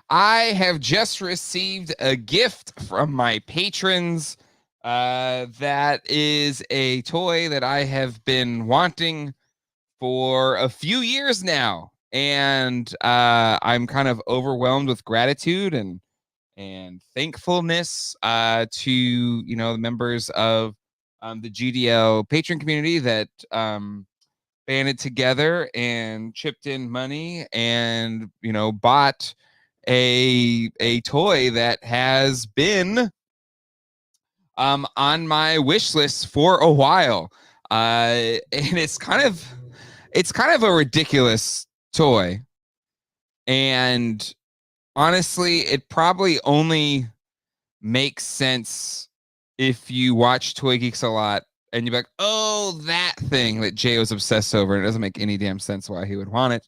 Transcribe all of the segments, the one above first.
I have just received a gift from my patrons. That is a toy that I have been wanting for a few years now, and I'm kind of overwhelmed with gratitude and thankfulness to the members of the GDL patron community that banded together and chipped in money and bought a toy that has been on my wish list for a while, and it's kind of a ridiculous toy, and honestly it probably only makes sense if you watch Toy Geeks a lot and you're like, oh, that thing that Jay was obsessed over. And it doesn't make any damn sense why he would want it.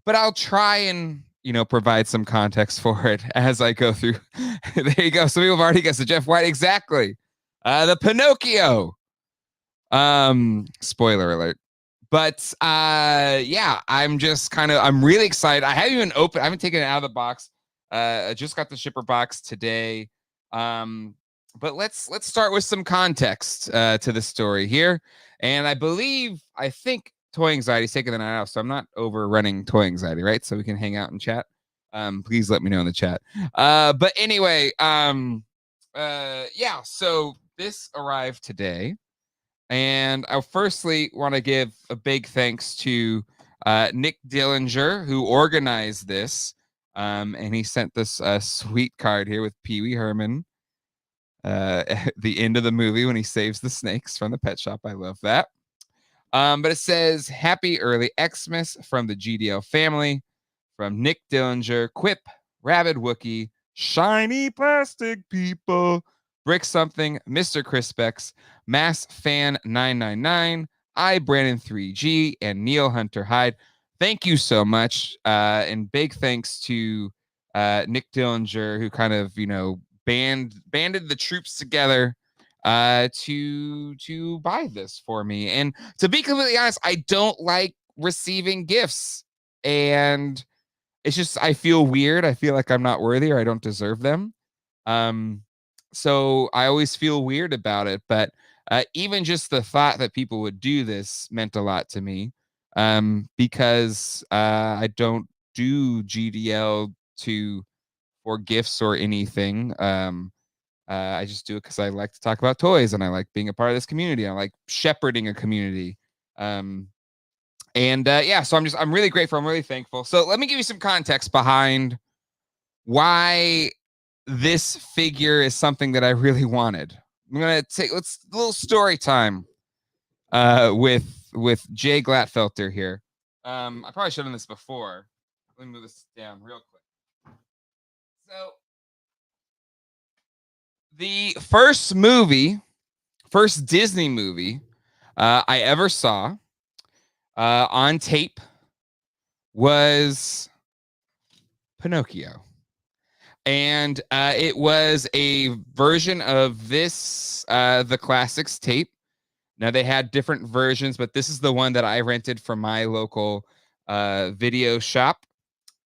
But I'll try and, provide some context for it as I go through. There you go. Some people have already guessed it. Jeff White, exactly. The Pinocchio. Spoiler alert. But yeah, I'm really excited. I haven't taken it out of the box. I just got the shipper box today. But let's start with some context to the story here. And I think Toy Anxiety's taking the night off, so I'm not overrunning Toy Anxiety, right? So we can hang out and chat. Please let me know in the chat. But anyway, yeah, so this arrived today. And I firstly want to give a big thanks to Nick Dillinger, who organized this. And he sent this sweet card here with Pee Wee Herman at the end of the movie when he saves the snakes from the pet shop. I love that. But it says, Happy Early Xmas from the GDL family, from Nick Dillinger, Quip, Rabid Wookie, Shiny Plastic People, Brick Something, Mr. Crispex, Mass Fan 999, I Brandon 3G, and Neil Hunter Hyde. Thank you so much. And big thanks to Nick Dillinger, who kind of, banded the troops together to buy this for me. And to be completely honest, I don't like receiving gifts. And it's just, I feel weird. I feel like I'm not worthy or I don't deserve them. So I always feel weird about it. But even just the thought that people would do this meant a lot to me, because I don't do GDL for gifts or anything. I just do it because I like to talk about toys and I like being a part of this community. I like shepherding a community. Yeah, so I'm really grateful. I'm really thankful. So let me give you some context behind why this figure is something that I really wanted. I'm gonna let's a little story time with Jay Glatfelter here. I probably should have done this before. Let me move this down real quick. So the first Disney movie I ever saw on tape was Pinocchio. And it was a version of this, the Classics tape. Now, they had different versions, but this is the one that I rented from my local video shop.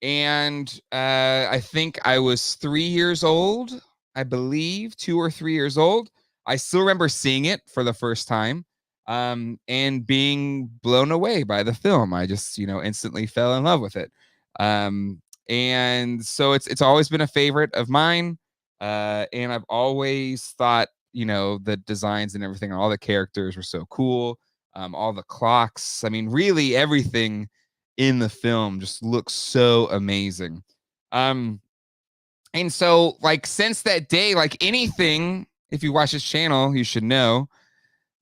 And I think I was 3 years old, I believe, 2 or 3 years old. I still remember seeing it for the first time and being blown away by the film. I just, instantly fell in love with it. And so it's always been a favorite of mine. And I've always thought, the designs and everything, all the characters were so cool. All the clocks. I mean, really everything in the film just looks so amazing. And so, like, since that day, like anything, if you watch this channel, you should know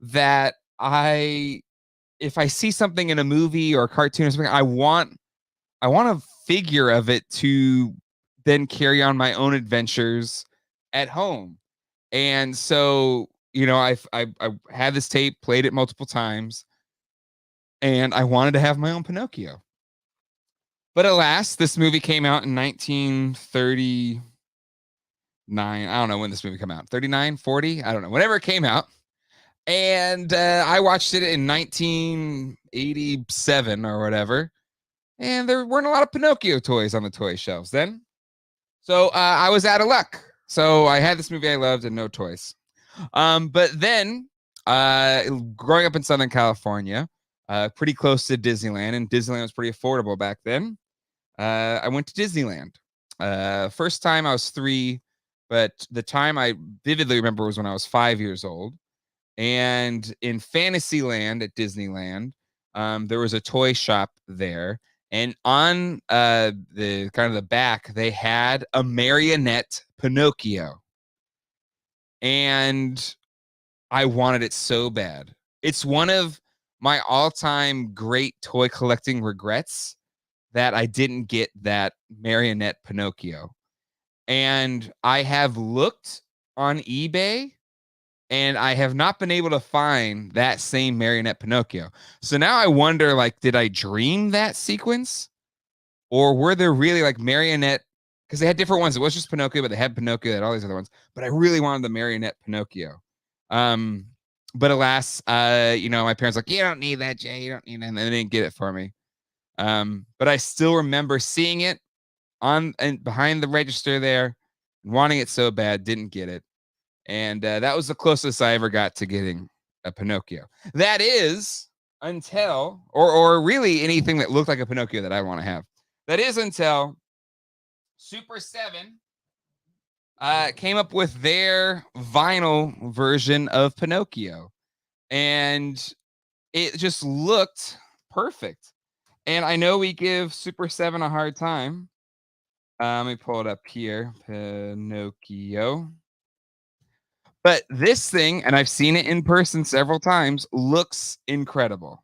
that if I see something in a movie or a cartoon or something, I want a figure of it to then carry on my own adventures at home. And so, I had this tape, played it multiple times, and I wanted to have my own Pinocchio. But alas, this movie came out in 1939. I don't know when this movie came out. 39, 40? I don't know. Whenever it came out. And I watched it in 1987 or whatever. And there weren't a lot of Pinocchio toys on the toy shelves then. So I was out of luck. So I had this movie I loved and no toys. But then growing up in Southern California, pretty close to Disneyland, and Disneyland was pretty affordable back then. I went to Disneyland. First time I was 3, but the time I vividly remember was when I was 5 years old. And in Fantasyland at Disneyland, there was a toy shop there, and on the kind of the back, they had a marionette Pinocchio, and I wanted it so bad. It's one of my all-time great toy collecting regrets that I didn't get that marionette Pinocchio. And I have looked on eBay and I have not been able to find that same marionette Pinocchio. So now I wonder, like, did I dream that sequence? Or were there really like marionette? Because they had different ones. It was just Pinocchio, but they had Pinocchio, they had all these other ones. But I really wanted the marionette Pinocchio. But alas, my parents were like, you don't need that, Jay. You don't need it. And they didn't get it for me. But I still remember seeing it on and behind the register there, wanting it so bad, didn't get it. And that was the closest I ever got to getting a Pinocchio. That is until, or really anything that looked like a Pinocchio that I want to have. That is until Super 7 came up with their vinyl version of Pinocchio. And it just looked perfect. And I know we give Super 7 a hard time. Let me pull it up here. Pinocchio. But this thing, and I've seen it in person several times, looks incredible.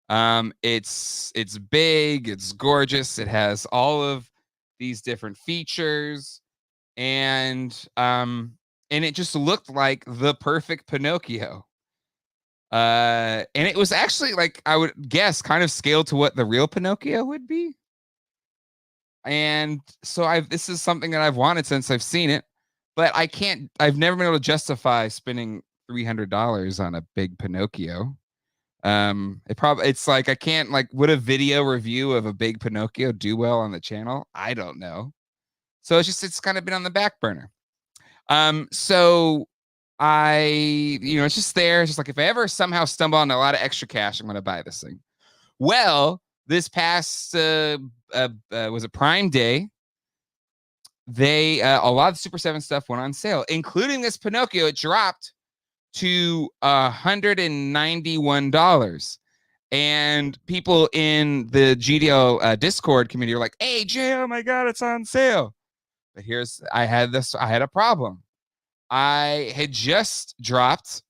It's big, it's gorgeous, it has all of these different features, and it just looked like the perfect Pinocchio. And it was actually, like, I would guess, kind of scaled to what the real Pinocchio would be. And so this is something that I've wanted since I've seen it, but I've never been able to justify spending $300 on a big Pinocchio. It's like, I can't, like, would a video review of a big Pinocchio do well on the channel? I don't know. So it's kind of been on the back burner. So it's just there. It's just like, if I ever somehow stumble on a lot of extra cash, I'm going to buy this thing. Well, this past was a Prime Day. A lot of the Super 7 stuff went on sale, including this Pinocchio. It dropped to $191. And people in the GDO Discord community are like, hey, Jay, oh my God, it's on sale. But I had a problem. I had just dropped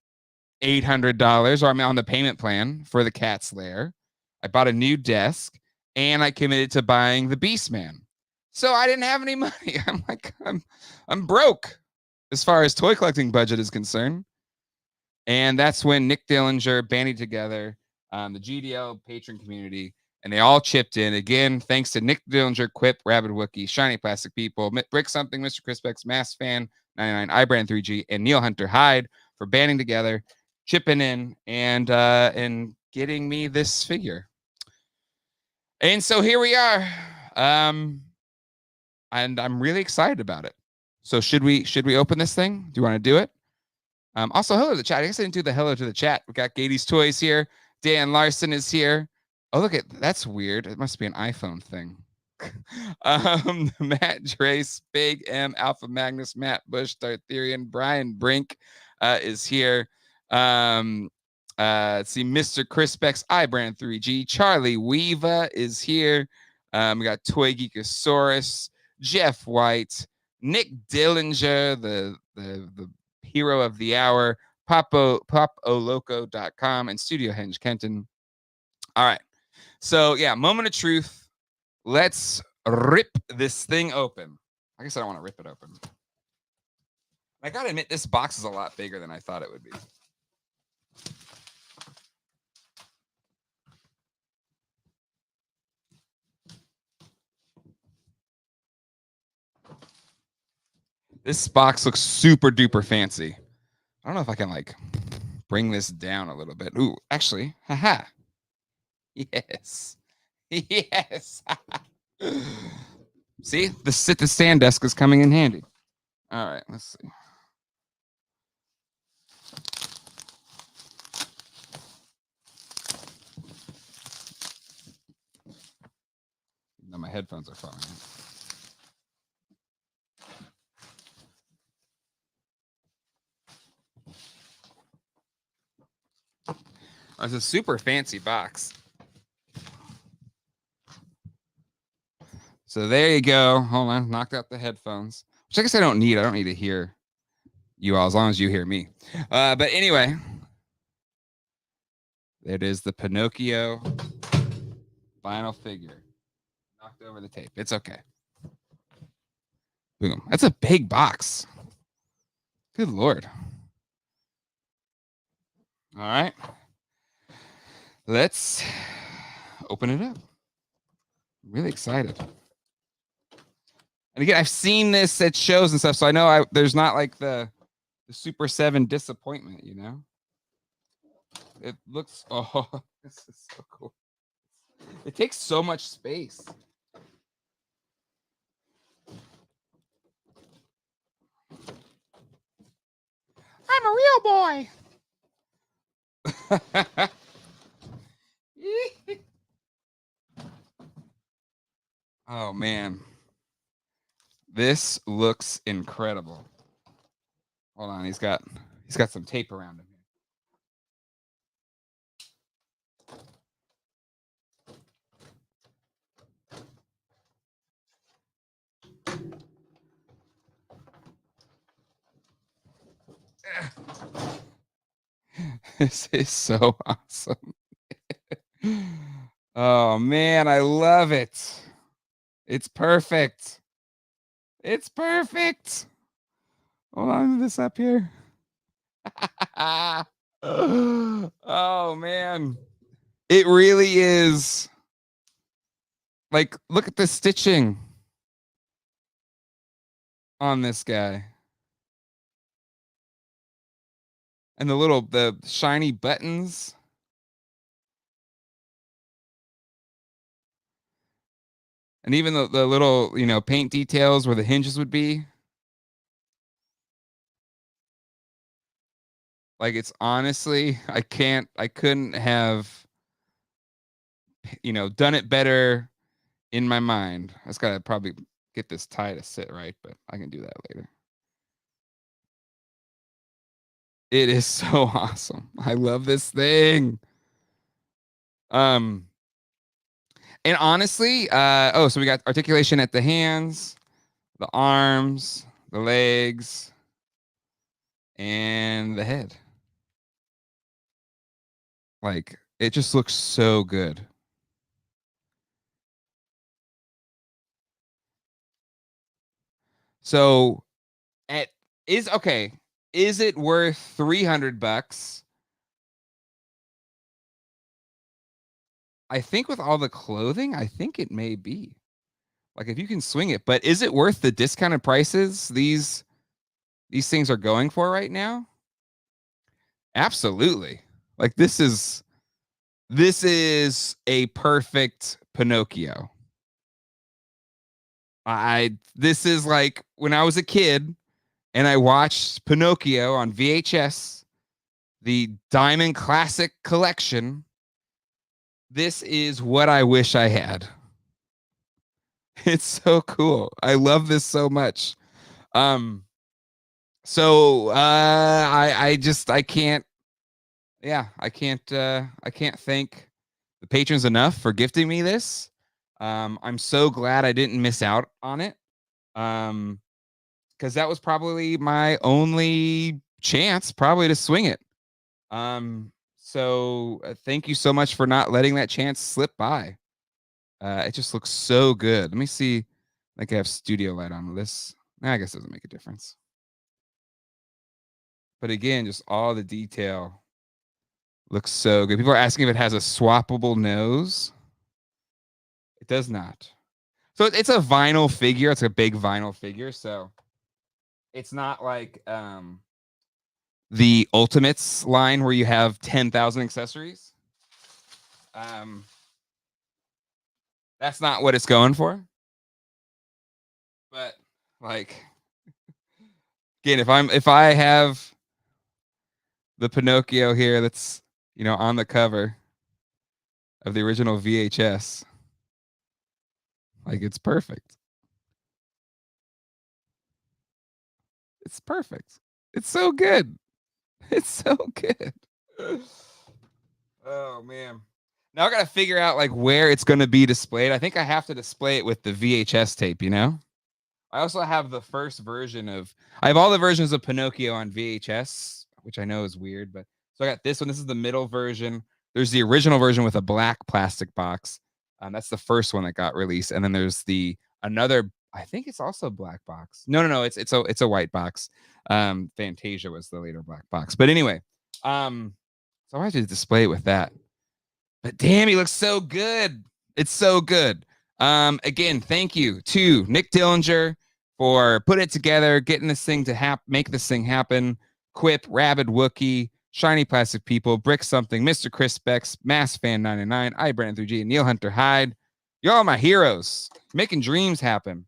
$800, or I'm on the payment plan for the Cat's Lair. I bought a new desk, and I committed to buying the Beastman. So I didn't have any money. I'm broke as far as toy collecting budget is concerned. And that's when Nick Dillinger banded together the GDL patron community, and they all chipped in. Again, thanks to Nick Dillinger, Quip, Rabid Wookie, Shiny Plastic People, Brick Something, Mr. Crispex, Mass Fan, 99, iBrand 3G, and Neil Hunter Hyde for banding together, chipping in, and getting me this figure. And so here we are. And I'm really excited about it. So should we open this thing? Do you want to do it? Also, hello to the chat. I guess I didn't do the hello to the chat. We got Gady's Toys here. Dan Larson is here. Oh, look that's weird. It must be an iPhone thing. Matt Drace, Big M, Alpha Magnus, Matt Bush, Dartherian, Brian Brink is here. Let's see, Mr. Crispex, iBrand 3G, Charlie Weeva is here. We got Toy Geekosaurus, Jeff White, Nick Dillinger, the hero of the hour, popoloco.com, and Studio Henge Kenton. All right. So yeah, moment of truth. Let's rip this thing open. I guess I don't want to rip it open. I gotta admit, this box is a lot bigger than I thought it would be. This box looks super duper fancy. I don't know if I can, like, bring this down a little bit. Ooh, actually, haha. Yes. Yes. See, the sit-to-stand desk is coming in handy. All right, let's see. Now my headphones are falling. It's a super fancy box. So there you go. Hold on, knocked out the headphones, which I guess I don't need. I don't need to hear you all as long as you hear me. But anyway, it is the Pinocchio vinyl figure. Knocked over the tape. It's okay. Boom. That's a big box. Good Lord. All right. Let's open it up. I'm really excited. And again, I've seen this at shows and stuff, so I know there's not like the Super 7 disappointment, you know? It looks, oh, this is so cool. It takes so much space. I'm a real boy. Oh man, this looks incredible. Hold on, he's got some tape around him. This is so awesome. Oh man, I love it. It's perfect. It's perfect. Hold on, this up here. Oh man. It really is. Like, look at the stitching on this guy. And the shiny buttons. And even the little, paint details where the hinges would be. Like, it's honestly, I couldn't have, done it better in my mind. I just gotta probably get this tie to sit right, but I can do that later. It is so awesome. I love this thing. And honestly, so we got articulation at the hands, the arms, the legs, and the head. Like, it just looks so good. So, is it worth $300? I think with all the clothing, I think it may be. Like, if you can swing it, but is it worth the discounted prices these things are going for right now? Absolutely. Like, this is a perfect Pinocchio. This is like when I was a kid and I watched Pinocchio on VHS, the Diamond Classic Collection. This is what I wish I had. It's so cool. I love this so much. So I can't thank the patrons enough for gifting me this. I'm so glad I didn't miss out on it. Because that was probably my only chance probably to swing it. So thank you so much for not letting that chance slip by. It just looks so good. Let me see. Like, I have studio light on this. I guess it doesn't make a difference. But again, just all the detail looks so good. People are asking if it has a swappable nose. It does not. So it's a vinyl figure. It's a big vinyl figure. So it's not like the Ultimates line where you have 10,000 accessories. That's not what it's going for. Like, again, if I have the Pinocchio here that's, on the cover of the original VHS, like, it's perfect. It's perfect. It's so good. It's so good. Oh man. Now I gotta figure out like where it's gonna be displayed. I think I have to display it with the VHS tape, I also have the first version I have all the versions of Pinocchio on VHS, which I know is weird, but so I got this one. This is the middle version. There's the original version with a black plastic box. That's the first one that got released. And then there's another, I think it's also black box. No, it's a white box. Fantasia was the later black box. But anyway, so I had to display it with that. But damn, he looks so good. It's so good. Again, thank you to Nick Dillinger for putting it together, getting this thing to make this thing happen. Quip, Rabid Wookie, Shiny Plastic People, Brick Something, Mr. Chris Specs, Mass Fan 99, I Brandon 3G, and Neil Hunter Hyde. Y'all are my heroes, making dreams happen.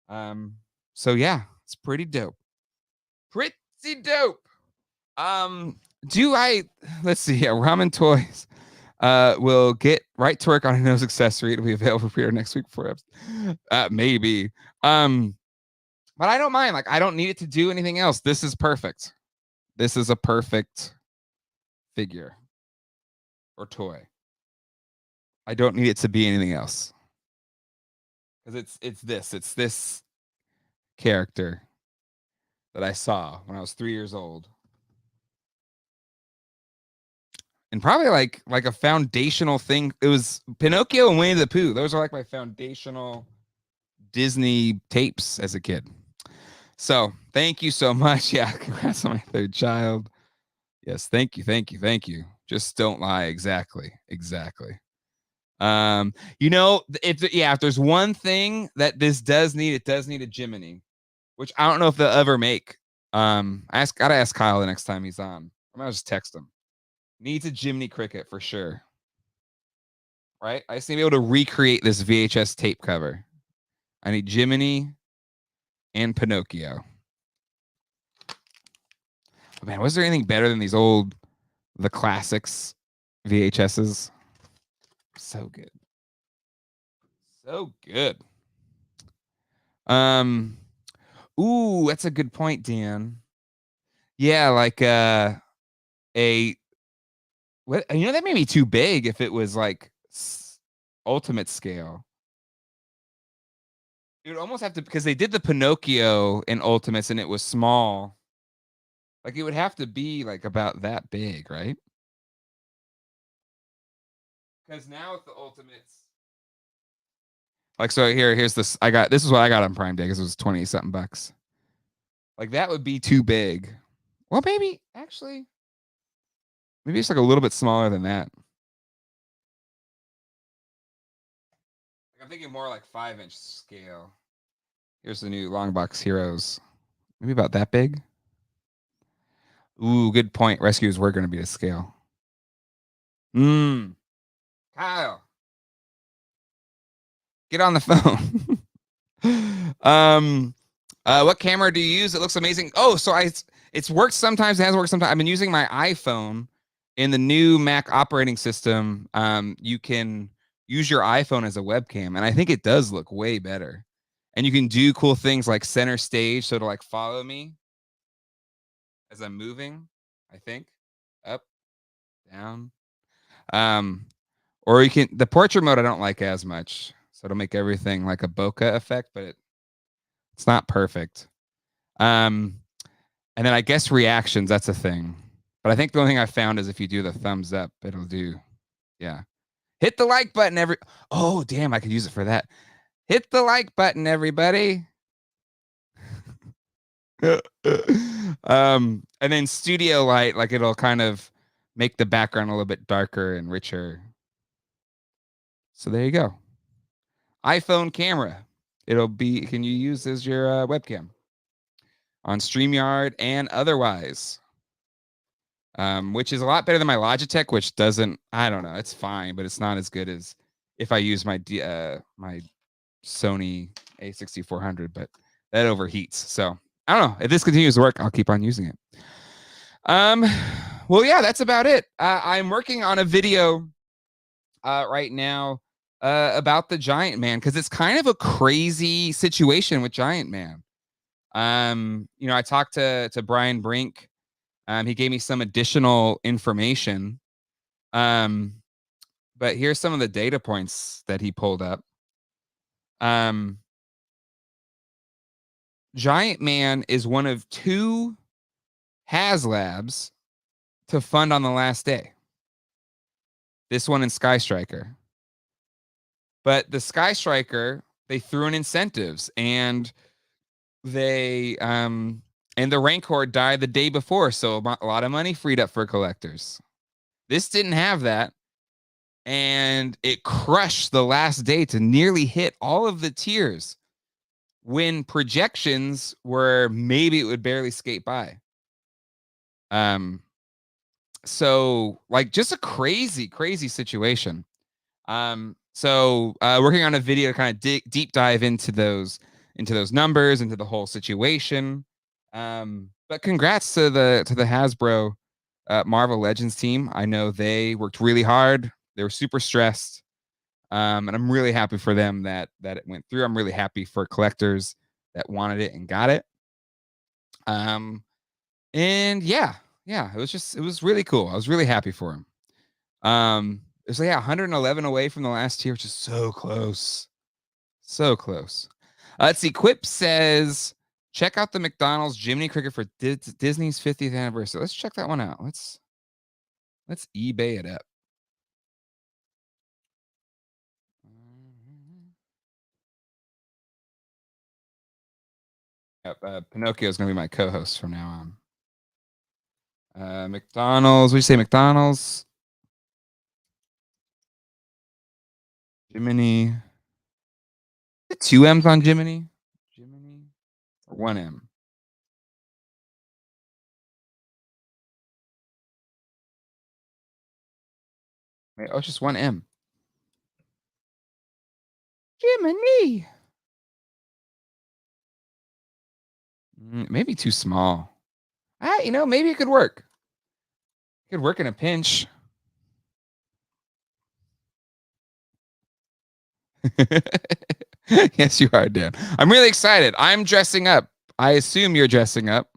So yeah, it's pretty dope. Pretty dope. Let's see here. Ramen Toys will get right to work on a nose accessory. It'll be available for next week for maybe. But I don't mind. Like, I don't need it to do anything else. This is perfect. This is a perfect figure or toy. I don't need it to be anything else. Because it's this character that I saw when I was 3 years old. And probably like a foundational thing. It was Pinocchio and Winnie the Pooh. Those are like my foundational Disney tapes as a kid. So thank you so much. Yeah, congrats on my third child. Yes, thank you. Just don't lie. Exactly. If there's one thing that this does need, it does need a Jiminy, which I don't know if they'll ever make. Gotta ask Kyle the next time he's on. I'm gonna just text him. Needs a Jiminy Cricket for sure. Right? I just need to be able to recreate this VHS tape cover. I need Jiminy and Pinocchio. Oh, man, was there anything better than the classics VHSs? So good. So good. Ooh, that's a good point, Dan. Yeah, like that may be too big if it was like ultimate scale. It would almost have to, because they did the Pinocchio in Ultimates and it was small. Like, it would have to be like about that big, right? Because now with the Ultimates, like, so here's this. This is what I got on Prime Day because it was 20 something bucks. Like, that would be too big. Well, maybe it's like a little bit smaller than that. I'm thinking more like 5-inch scale. Here's the new long box Heroes. Maybe about that big. Ooh, good point. Rescues were going to be to scale. Kyle, get on the phone. What camera do you use? It looks amazing. Oh, so it's worked sometimes. It hasn't worked sometimes. I've been using my iPhone in the new Mac operating system. You can use your iPhone as a webcam, and I think it does look way better. And you can do cool things like center stage, so to like follow me as I'm moving. I think up, down. Or the portrait mode I don't like as much, so it'll make everything like a bokeh effect, but it's not perfect. And then I guess reactions, that's a thing. But I think the only thing I found is if you do the thumbs up, it'll do, yeah. Hit the like button, oh, damn, I could use it for that. Hit the like button, everybody. And then studio light, like, it'll kind of make the background a little bit darker and richer. So there you go. iPhone camera. Can you use as your webcam on StreamYard and otherwise? Which is a lot better than my Logitech, which doesn't, I don't know, it's fine, but it's not as good as if I use my my Sony A6400, but that overheats. So I don't know. If this continues to work, I'll keep on using it. Well, yeah, that's about it. I'm working on a video right now about the Giant Man because it's kind of a crazy situation with Giant Man. I talked to Brian Brink. He gave me some additional information. But here's some of the data points that he pulled up. Um, Giant Man is one of 2 HasLabs to fund on the last day. This one in Sky Striker. But the Sky Striker, they threw in incentives and they and the Rancor died the day before, so a lot of money freed up for collectors. This didn't have that, and it crushed the last day to nearly hit all of the tiers when projections were maybe it would barely skate by. So like just a crazy situation. Working on a video to kind of deep dive into those numbers, into the whole situation. But congrats to the Hasbro Marvel Legends team. I know they worked really hard. They were super stressed. And I'm really happy for them that it went through. I'm really happy for collectors that wanted it and got it. And yeah, it was really cool. I was really happy for him. So yeah, 111 away from the last tier, which is so close. So close. Let's see. Quip says, check out the McDonald's Jiminy Cricket for Disney's 50th anniversary. Let's check that one out. Let's eBay it up. Yep, Pinocchio is going to be my co-host from now on. McDonald's. What do you say, McDonald's? Jiminy. 2 M's on Jiminy? Jiminy? Or 1 M? Wait, oh, it's just 1 M. Jiminy. Maybe too small. Maybe it could work. It could work in a pinch. Yes, you are, Dan. I'm really excited. I'm dressing up. I assume you're dressing up.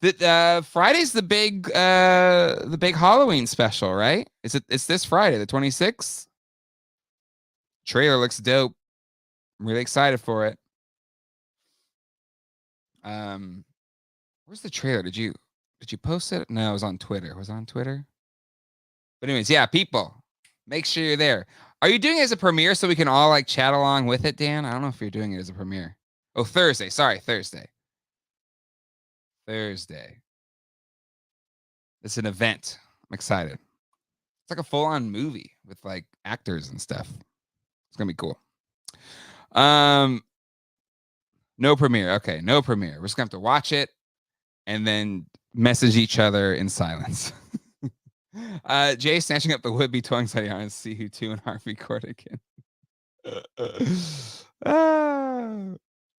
Friday's the big Halloween special, right? It's this Friday, the 26th. Trailer looks dope. I'm really excited for it. Where's the trailer? Did you post it? No, it was on Twitter. Was it on Twitter? But anyways, yeah, people, make sure you're there. Are you doing it as a premiere so we can all like chat along with it, Dan? I don't know if you're doing it as a premiere. Oh, Thursday. Sorry, Thursday. It's an event. I'm excited. It's like a full-on movie with like actors and stuff. It's gonna be cool. No premiere. Okay, no premiere. We're just gonna have to watch it and then message each other in silence. Jay snatching up the would-be toying side and see who 2 and Harvey court again.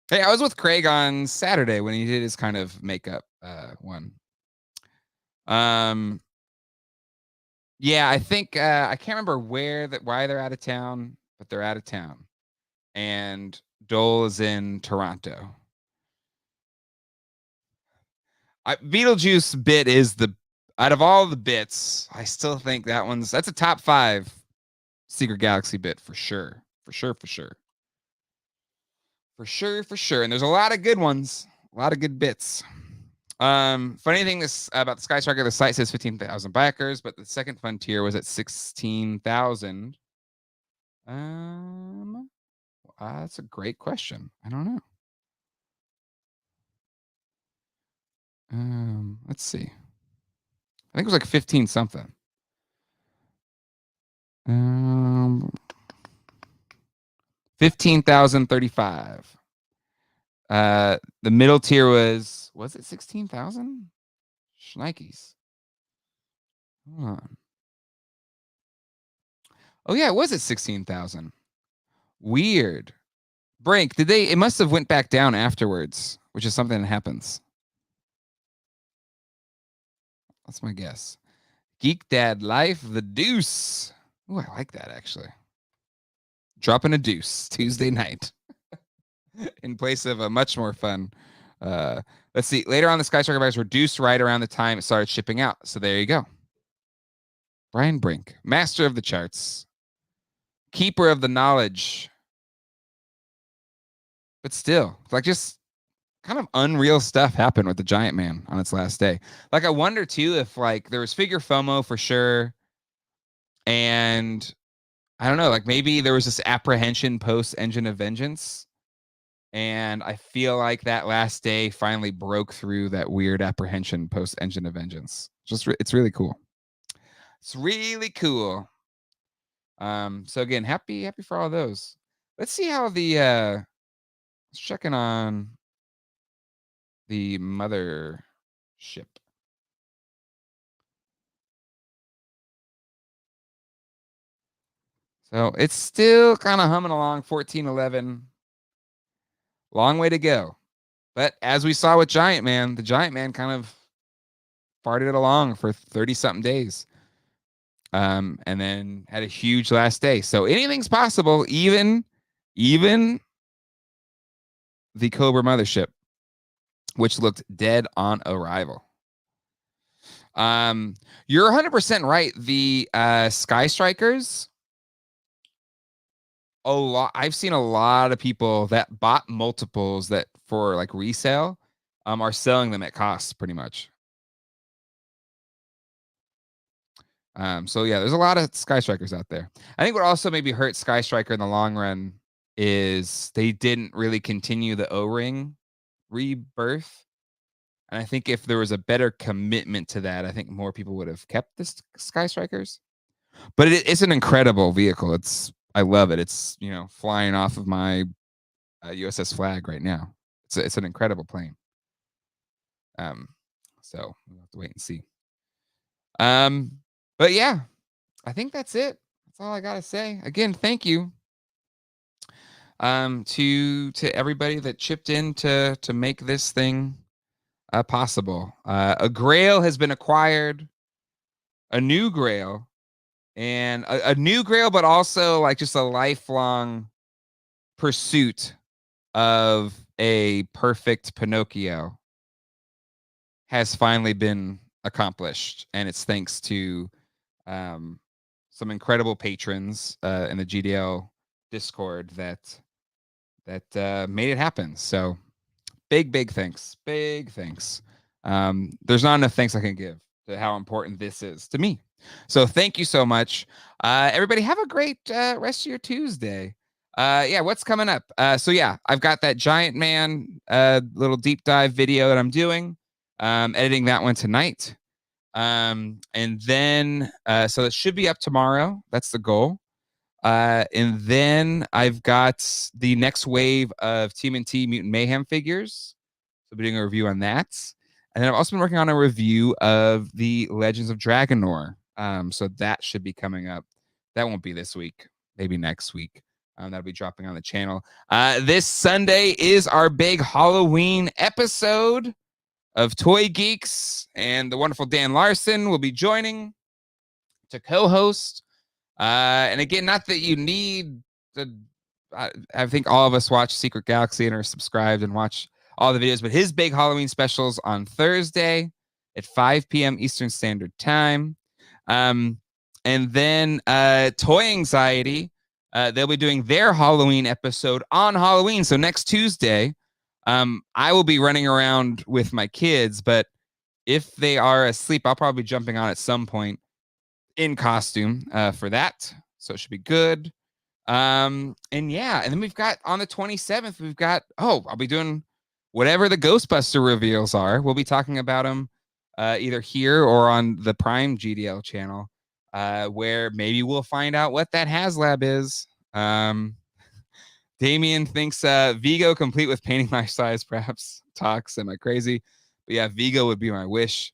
Hey, I was with Craig on Saturday when he did his kind of makeup one. Yeah, I think I can't remember why they're out of town, but they're out of town. And Dole is in Toronto. Beetlejuice bit is out of all the bits, I still think that's a top 5 Secret Galaxy bit for sure. For sure. And there's a lot of good ones, a lot of good bits. Funny thing about the Sky Striker, the site says 15,000 backers, but the second fun tier was at 16,000. That's a great question. I don't know. Let's see. I think it was like 15 something. 15,035. The middle tier was it 16,000? Schnikes. Hold on. Oh yeah, it was at 16,000. Weird. Brink, did they? It must have went back down afterwards, which is something that happens. That's my guess. Geek Dad Life, the Deuce. Ooh, I like that actually. Dropping a deuce Tuesday night in place of a much more fun. Let's see. Later on, the Sky Striker bars reduced right around the time it started shipping out. So there you go. Brian Brink, master of the charts, keeper of the knowledge. But still, like just kind of unreal stuff happened with the Giant Man on its last day. Like I wonder too if like there was figure FOMO for sure, and I don't know, like maybe there was this apprehension post Engine of Vengeance, and I feel like that last day finally broke through that weird apprehension post Engine of Vengeance. Just it's really cool. It's really cool. So again, happy for all those. Let's see how the let's checking on the mother ship. So it's still kind of humming along 1411. Long way to go. But as we saw with Giant Man, the Giant Man kind of farted it along for 30 something days. And then had a huge last day. So anything's possible, even the Cobra mothership, which looked dead on arrival. You're 100% right. The Sky Strikers, I've seen a lot of people that bought multiples that for like resale are selling them at cost pretty much. So yeah, there's a lot of Sky Strikers out there. I think what also maybe hurt Sky Striker in the long run is they didn't really continue the O-ring rebirth. And I think if there was a better commitment to that, I think more people would have kept the Sky Strikers. But it's an incredible vehicle. I love it. It's flying off of my USS Flag right now. It's an incredible plane. So we'll have to wait and see. But yeah, I think that's it. That's all I gotta say. Again, thank you to everybody that chipped in to make this thing possible. A Grail has been acquired, a new Grail, and a new Grail, but also like just a lifelong pursuit of a perfect Pinocchio has finally been accomplished, and it's thanks to some incredible patrons in the GDL Discord that made it happen. So big thanks. There's not enough thanks I can give to how important this is to me. So thank you so much. Everybody have a great rest of your Tuesday. Yeah, what's coming up? So yeah, I've got that Giant Man little deep dive video that I'm doing. Editing that one tonight. And then so it should be up tomorrow. That's the goal. And then I've got the next wave of TMNT Mutant Mayhem figures. So I'll be doing a review on that. And then I've also been working on a review of the Legends of Dragonor. So that should be coming up. That won't be this week, maybe next week. That'll be dropping on the channel. This Sunday is our big Halloween episode of Toy Geeks, and the wonderful Dan Larson will be joining to co-host. And again, not that you need to, I think all of us watch Secret Galaxy and are subscribed and watch all the videos, but his big Halloween specials on Thursday at 5 p.m. Eastern Standard Time. And then Toy Anxiety, they'll be doing their Halloween episode on Halloween. So next Tuesday, I will be running around with my kids, but if they are asleep, I'll probably be jumping on at some point in costume for that. So it should be good. And yeah, and then we've got on the 27th, we've got, I'll be doing whatever the Ghostbuster reveals are. We'll be talking about them either here or on the Prime GDL channel, where maybe we'll find out what that HasLab is. Damien thinks Vigo complete with painting life size, perhaps. Talks, am I crazy? But yeah, Vigo would be my wish.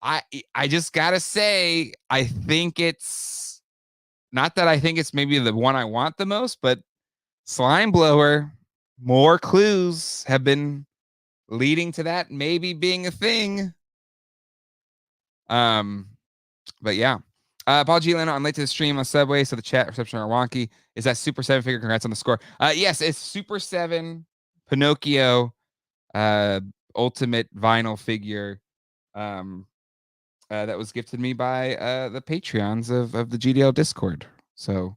I just gotta say, I think it's not that I think it's maybe the one I want the most, but Slime Blower more clues have been leading to that maybe being a thing. But yeah. Paul G. Leno, I'm late to the stream on Subway, so the chat reception are wonky. Is that Super 7 figure? Congrats on the score. Yes, it's Super 7 Pinocchio ultimate vinyl figure that was gifted me by the Patreons of the GDL Discord. So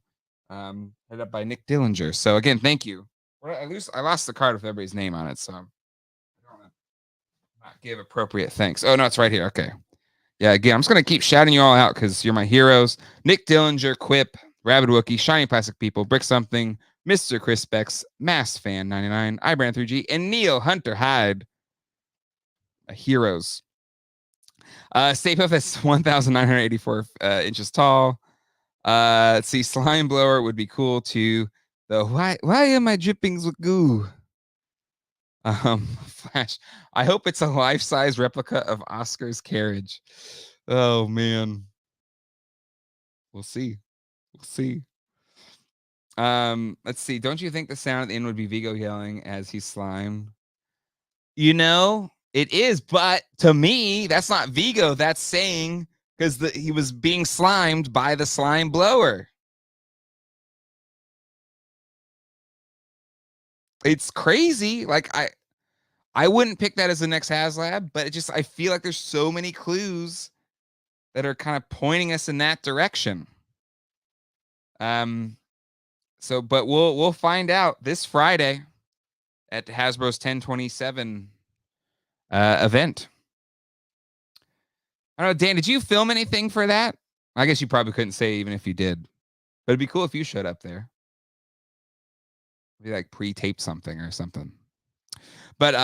headed up by Nick Dillinger. So again, thank you. Well, I lost the card with everybody's name on it, so I don't want to not give appropriate thanks. Oh no, it's right here. Okay. Yeah, again, I'm just gonna keep shouting you all out because you're my heroes. Nick Dillinger, Quip, Rabbit Wookie, Shiny Plastic People, Brick Something, Mr. Chris Specs, Mass Fan 99, Ibrand 3G, and Neil Hunter Hyde. Heroes. Stay Puft is 1,984 inches tall. Let's see, Slime Blower would be cool too. Though why am I drippings with goo? Flash. I hope it's a life-size replica of Oscar's carriage. Oh man. We'll see. We'll see. Let's see. Don't you think the sound at the end would be Vigo yelling as he's slimed? You know, it is, but to me, that's not Vigo. That's saying because he was being slimed by the slime blower. It's crazy. Like I wouldn't pick that as the next HasLab, but I feel like there's so many clues that are kind of pointing us in that direction. So but we'll find out this Friday at Hasbro's 1027 event. I don't know, Dan, did you film anything for that? I guess you probably couldn't say even if you did. But it'd be cool if you showed up there. Maybe like pre-taped something or something. But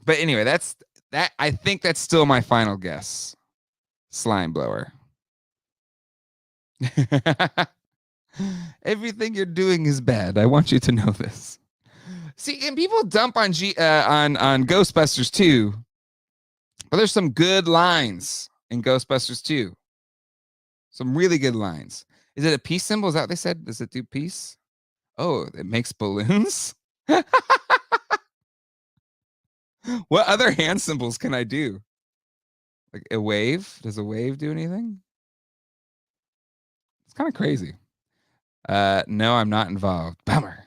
anyway, that's that. I think that's still my final guess. Slime blower. Everything you're doing is bad. I want you to know this. See, and people dump on on Ghostbusters 2, but there's some good lines in Ghostbusters 2. Some really good lines. Is it a peace symbol? Is that what they said? Does it do peace? Oh, it makes balloons? What other hand symbols can I do? Like a wave? Does a wave do anything? It's kind of crazy. No, I'm not involved. Bummer.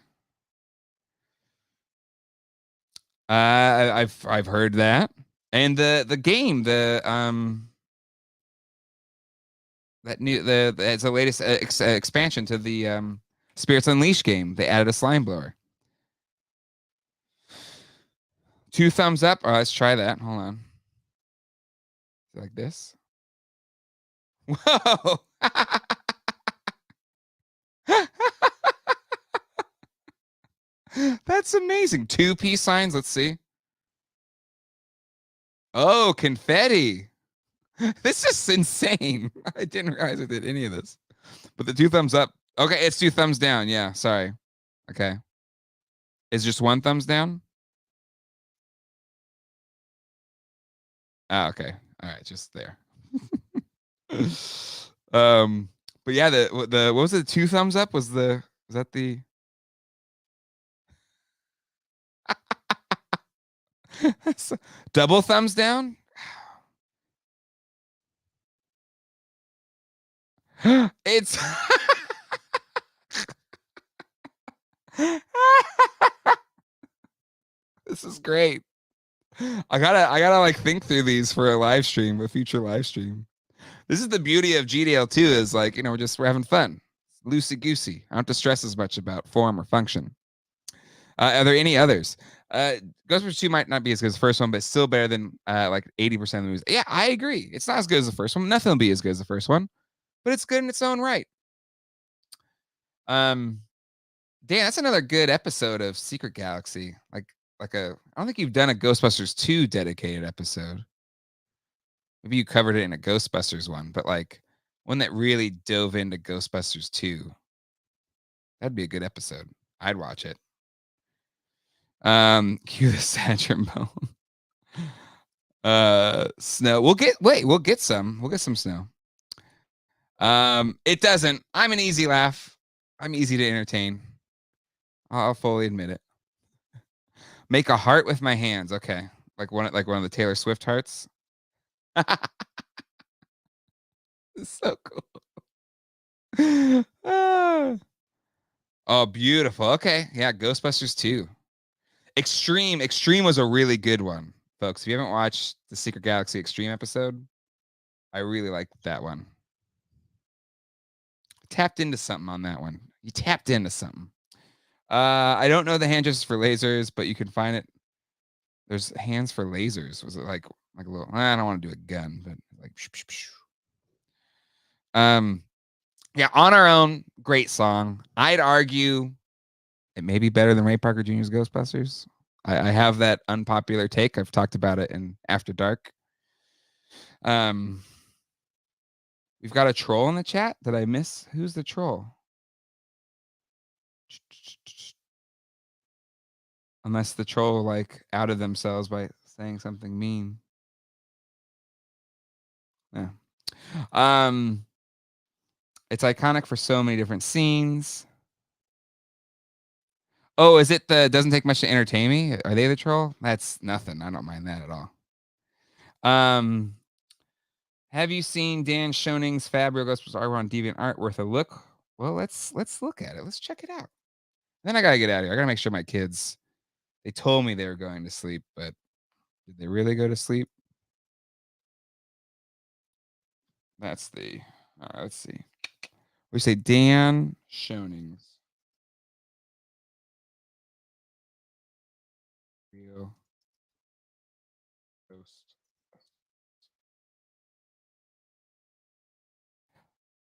I've heard that. And the game, it's the latest expansion to the Spirits Unleashed game. They added a slime blower. 2 thumbs up. Oh, let's try that. Hold on. Like this. Whoa. That's amazing. 2 peace signs. Let's see. Oh, confetti. This is insane. I didn't realize I did any of this. But the 2 thumbs up. Okay, it's 2 thumbs down. Yeah, sorry. Okay. Is just 1 thumbs down? Ah, okay. All right, just there. But yeah, the what was it? 2 thumbs up was that the double thumbs down? It's this is great. I gotta like think through these for a live stream, a future live stream. This is the beauty of GDL2 is like, we're having fun. Loosey goosey. I don't have to stress as much about form or function. Are there any others? Ghostbusters 2 might not be as good as the first one, but still better than like 80% of the movies. Yeah, I agree. It's not as good as the first one. Nothing will be as good as the first one, but it's good in its own right. Dan, that's another good episode of Secret Galaxy. I don't think you've done a Ghostbusters 2 dedicated episode. Maybe you covered it in a Ghostbusters one, but like one that really dove into Ghostbusters 2. That'd be a good episode. I'd watch it. Cue the sad trombone. Snow. We'll get some snow. It doesn't. I'm an easy laugh. I'm easy to entertain. I'll fully admit it. Make a heart with my hands. Okay. Like one of the Taylor Swift hearts. So cool. Ah. Oh, beautiful. Okay. Yeah, Ghostbusters 2. Extreme was a really good one, folks. If you haven't watched the Secret Galaxy Extreme episode, I really liked that one. Tapped into something on that one. You tapped into something. I don't know the hand gestures for lasers, but you can find it. There's hands for lasers. Was it like a little? I don't want to do a gun, but like. Yeah, On Our Own, great song. I'd argue it may be better than Ray Parker Jr.'s Ghostbusters. I have that unpopular take. I've talked about it in After Dark. We've got a troll in the chat. Did I miss? Who's the troll? Unless the troll like outed themselves by saying something mean. Yeah. It's iconic for so many different scenes. Oh, is it the Doesn't Take Much to Entertain Me? Are they the troll? That's nothing. I don't mind that at all. Have you seen Dan Schoening's Fab Real Ghostbusters artwork on DeviantArt? Worth a look? Well, let's look at it. Let's check it out. Then I gotta get out of here. I gotta make sure my kids. They told me they were going to sleep, but did they really go to sleep? That's the. All right, let's see. We say Dan Schoening's Real Ghost.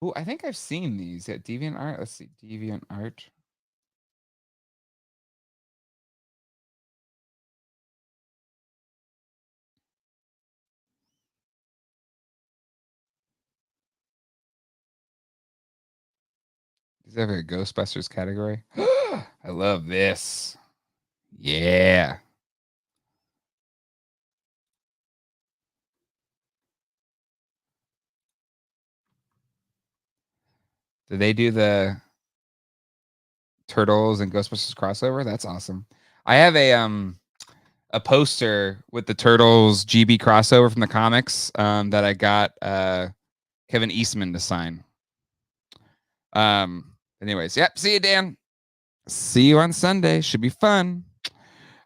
Oh, I think I've seen these at DeviantArt. Let's see, DeviantArt. Does it have a Ghostbusters category? I love this. Yeah. Did they do the Turtles and Ghostbusters crossover? That's awesome. I have a poster with the Turtles GB crossover from the comics that I got Kevin Eastman to sign. Anyways, yep. See you, Dan. See you on Sunday. Should be fun.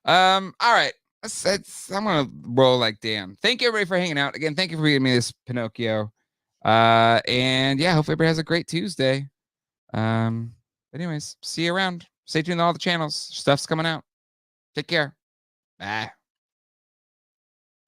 All right. I'm gonna roll like Dan. Thank you everybody for hanging out. Again, thank you for giving me this Pinocchio. And yeah, hopefully everybody has a great Tuesday. Anyways, see you around. Stay tuned to all the channels. Stuff's coming out. Take care. Bye.